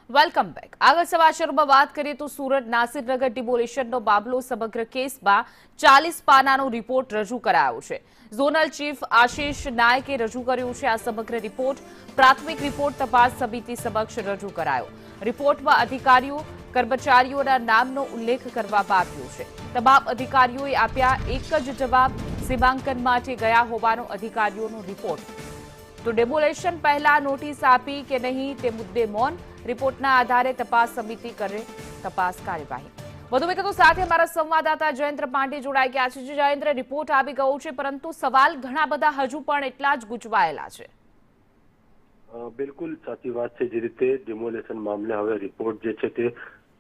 Welcome back. આગળ સમાચારોમાં વાત કરીએ તો સુરત નાસિરનગર ડિમોલિશનનો મામલો સમગ્ર કેસમાં 40 પાનાનો રિપોર્ટ રજૂ કરાયો છે। ઝોનલ ચીફ આશિષ નાયકે રજૂ કર્યું છે આ સમગ્ર રિપોર્ટ। પ્રાથમિક રિપોર્ટ તપાસ સમિતિ સમક્ષ રજૂ કરાયો। રિપોર્ટમાં અધિકારીઓ કર્મચારીઓના નામનો ઉલ્લેખ કરવામાં આવ્યો છે। તમામ અધિકારીઓએ આપ્યા એક જ જવાબ, સીમાંકન માટે ગયા હોવાનો અધિકારીઓનો રિપોર્ટ। તો ડેમોલેશન પહેલા નોટિસ આપી કે નહીં તે મુદ્દે મૌન। રિપોર્ટના આધારે તપાસ સમિતિ કરે તપાસ કાર્યવાહી। વધુ વિગતો સાથે અમારા સંવાદદાતા જયેન્દ્ર પાંડે જોડાઈ ગયા છે। જયેન્દ્ર, રિપોર્ટ આવી ગયો છે પરંતુ સવાલ ઘણા બધા હજુ પણ એટલા જ ગૂંચવાયેલા છે। બિલકુલ સાચી વાત છે। જે રીતે ડિમોલેશન મામલે હવે રિપોર્ટ જે છે તે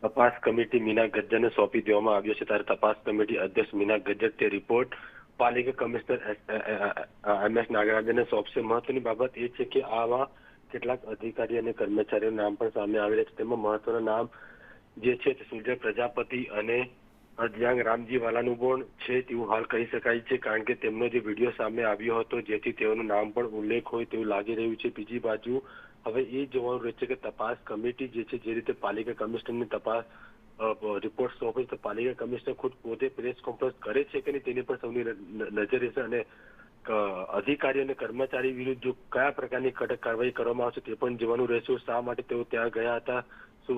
તપાસ કમિટી મીના ગજ્જરને સોંપી દેવામાં આવ્યો છે, ત્યારે તપાસ કમિટી અધ્યક્ષ મીના ગજ્જર તે રિપોર્ટ પાલિકા કમિશનર એમ.એસ. નાગરાજનને સોંપશે। મહત્વની બાબત એ છે કે આવા કેટલાક અધિકારી અને કર્મચારીઓના નામ પણ સામે આવી રહ્યા છે। તેમાં મહત્વના નામ જે છે તે સુજય પ્રજાપતિ અને અજ્ઞાંગ રામજીવાલાનું પણ છે તેવું હાલ કહી શકાય છે, કારણ કે તેમનો જે વિડીયો સામે આવ્યો હતો જેથી તેઓનું નામ પણ ઉલ્લેખ હોય તેવું લાગી રહ્યું છે। બીજી બાજુ હવે એ જોવાનું રહેશે કે તપાસ કમિટી જે છે જે રીતે પાલિકા કમિશનરની તપાસ રિપોર્ટ સોંપે તો પાલિકા કમિશનર ખુદ પોતે પ્રેસ કોન્ફરન્સ કરે છે કે નહીં તેની પર સૌની નજર રહેશે અને અધિકારી અને કર્મચારી વિરુદ્ધ જો કયા પ્રકારની કડક કાર્યવાહી કરવામાં આવશે તે પણ જોવાનું રહેશે। શા માટે તેઓ ત્યાં ગયા હતા, શું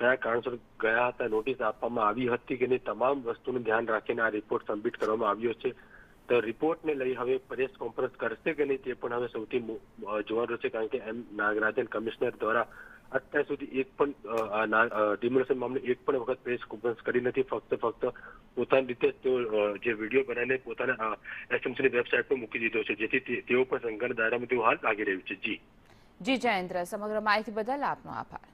કયા કારણસર ગયા હતા, નોટિસ આપવામાં આવી હતી કે નહીં, તમામ વસ્તુનું ધ્યાન રાખીને આ રિપોર્ટ સબમિટ કરવામાં આવ્યો છે। તો રિપોર્ટને લઈ હવે પ્રેસ કોન્ફરન્સ કરશે કે નહીં તે પણ હવે સૌથી જોવાનું રહેશે, કારણ કે એમ નાગરાજન કમિશનર દ્વારા અત્યાર સુધી એક પણ ડિમોલેશન મામલે એક પણ વખત પ્રેસ કોન્ફરન્સ કરી નથી। ફક્ત પોતાની રીતે તેઓ જે વિડીયો બનાવીને પોતાના એસએમસીની વેબસાઇટ પર મૂકી દીધો છે, જેથી તેઓ પણ સંઘર્ષ દાયરામાં તેઓ હાલ લાગી રહ્યું છે। જી જયેન્દ્ર, સમગ્ર માહિતી બદલ આપનો આભાર।